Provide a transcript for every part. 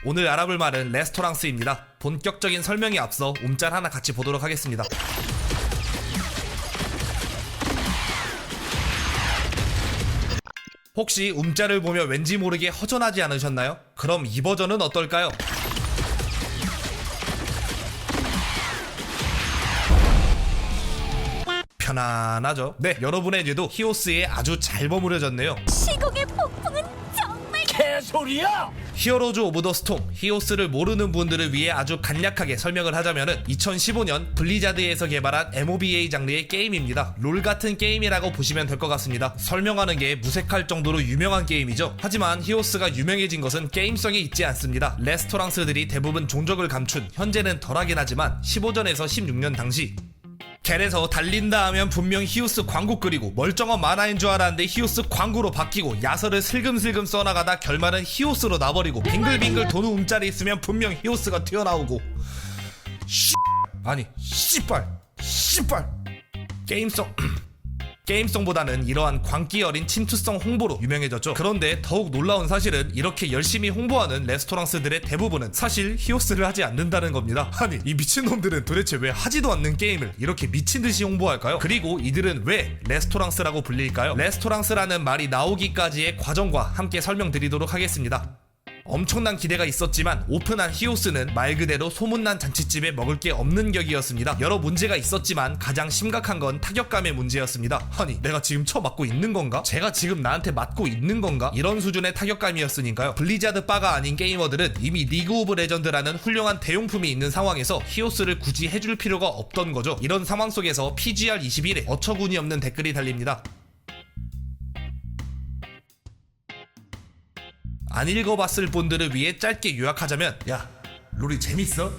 오늘 알아볼 말은 레스토랑스입니다. 본격적인 설명에 앞서 움짤 하나 같이 보도록 하겠습니다. 혹시 움짤을 보며 왠지 모르게 허전하지 않으셨나요? 그럼 이 버전은 어떨까요? 편안하죠? 네, 여러분의 뇌도 히오스에 아주 잘 버무려졌네요. 시공의 폭풍은 정말 개소리야! 히어로즈 오브 더 스톰, 히오스를 모르는 분들을 위해 아주 간략하게 설명을 하자면은 2015년 블리자드에서 개발한 MOBA 장르의 게임입니다. 롤 같은 게임이라고 보시면 될 것 같습니다. 설명하는 게 무색할 정도로 유명한 게임이죠. 하지만 히오스가 유명해진 것은 게임성이 있지 않습니다. 레스토랑스들이 대부분 종족을 감춘, 현재는 덜하긴 하지만 15전에서 16년 당시 겔에서 달린다 하면 분명 히오스 광고 끓이고 멀쩡한 만화인 줄 알았는데 히오스 광고로 바뀌고 야설을 슬금슬금 써나가다 결말은 히오스로 나버리고 빙글빙글 도는 움짤이 있으면 분명 히오스가 튀어나오고 씨발 게임성보다는 이러한 광기 어린 침투성 홍보로 유명해졌죠. 그런데 더욱 놀라운 사실은 이렇게 열심히 홍보하는 레스토랑스들의 대부분은 사실 히오스를 하지 않는다는 겁니다. 아니, 이 미친놈들은 도대체 왜 하지도 않는 게임을 이렇게 미친듯이 홍보할까요? 그리고 이들은 왜 레스토랑스라고 불릴까요? 레스토랑스라는 말이 나오기까지의 과정과 함께 설명드리도록 하겠습니다. 엄청난 기대가 있었지만 오픈한 히오스는 말 그대로 소문난 잔치집에 먹을 게 없는 격이었습니다. 여러 문제가 있었지만 가장 심각한 건 타격감의 문제였습니다. 아니, 내가 지금 쳐맞고 있는 건가? 제가 지금 나한테 맞고 있는 건가? 이런 수준의 타격감이었으니까요. 블리자드 바가 아닌 게이머들은 이미 리그 오브 레전드라는 훌륭한 대용품이 있는 상황에서 히오스를 굳이 해줄 필요가 없던 거죠. 이런 상황 속에서 PGR21에 어처구니 없는 댓글이 달립니다. 안 읽어봤을 분들을 위해 짧게 요약하자면, 야, 롤이 재밌어?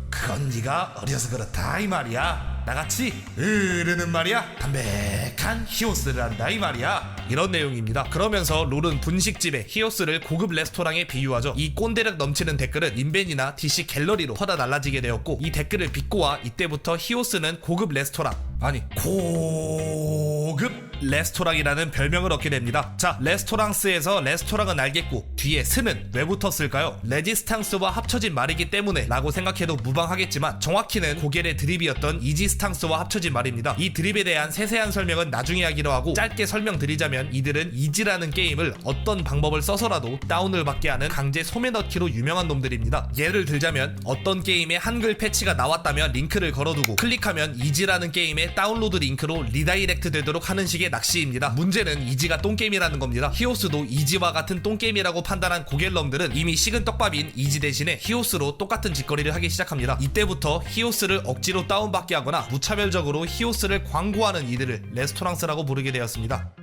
그건 네가 어려서 그렇다 이 말이야. 나같이 으르는 말이야 담백한 히오스를 한다 이 말이야. 이런 내용입니다. 그러면서 롤은 분식집에 히오스를 고급 레스토랑에 비유하죠. 이 꼰대력 넘치는 댓글은 인벤이나 DC 갤러리로 퍼다 날라지게 되었고, 이 댓글을 빚고와 이때부터 히오스는 고급 레스토랑, 아니 고급 레스토랑이라는 별명을 얻게 됩니다. 자, 레스토랑스에서 레스토랑은 알겠고 뒤에 스는 왜 붙었을까요? 레지스탕스와 합쳐진 말이기 때문에 라고 생각해도 무방하겠지만 정확히는 고겔의 드립이었던 이지스탕스와 합쳐진 말입니다. 이 드립에 대한 세세한 설명은 나중에 하기로 하고, 짧게 설명드리자면 이들은 이지라는 게임을 어떤 방법을 써서라도 다운을 받게 하는 강제 소매 넣기로 유명한 놈들입니다. 예를 들자면 어떤 게임에 한글 패치가 나왔다면 링크를 걸어두고 클릭하면 이지라는 게임의 다운로드 링크로 리다이렉트 되도록 하는 식의 낚시입니다. 문제는 이지가 똥게임이라는 겁니다. 히오스도 이지와 같은 똥게임이라고 판단한 고갤럼들은 이미 식은 떡밥인 이지 대신에 히오스로 똑같은 짓거리를 하기 시작합니다. 이때부터 히오스를 억지로 다운받게 하거나 무차별적으로 히오스를 광고하는 이들을 레스토랑스라고 부르게 되었습니다.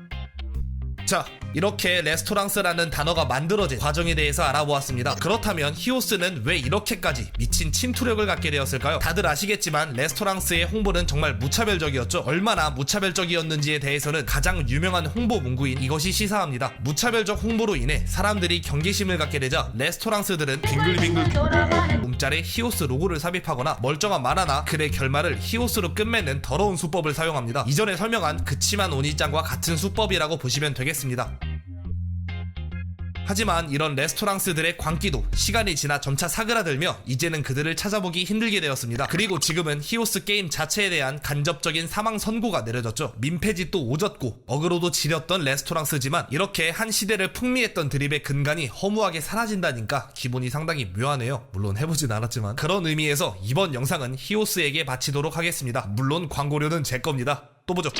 자, 이렇게 레스토랑스라는 단어가 만들어진 과정에 대해서 알아보았습니다. 그렇다면 히오스는 왜 이렇게까지 미친 침투력을 갖게 되었을까요? 다들 아시겠지만 레스토랑스의 홍보는 정말 무차별적이었죠. 얼마나 무차별적이었는지에 대해서는 가장 유명한 홍보 문구인 이것이 시사합니다. 무차별적 홍보로 인해 사람들이 경계심을 갖게 되자 레스토랑스들은 빙글빙글 움짤에 히오스 로고를 삽입하거나 멀쩡한 만화나 글의 결말을 히오스로 끝맺는 더러운 수법을 사용합니다. 이전에 설명한 그치만 오니짱과 같은 수법이라고 보시면 되겠습니다. 하지만 이런 레스토랑스들의 광기도 시간이 지나 점차 사그라들며 이제는 그들을 찾아보기 힘들게 되었습니다. 그리고 지금은 히오스 게임 자체에 대한 간접적인 사망 선고가 내려졌죠. 민폐짓도 오졌고 어그로도 지렸던 레스토랑스지만 이렇게 한 시대를 풍미했던 드립의 근간이 허무하게 사라진다니까 기분이 상당히 묘하네요. 물론 해보진 않았지만. 그런 의미에서 이번 영상은 히오스에게 바치도록 하겠습니다. 물론 광고료는 제 겁니다. 또 보죠.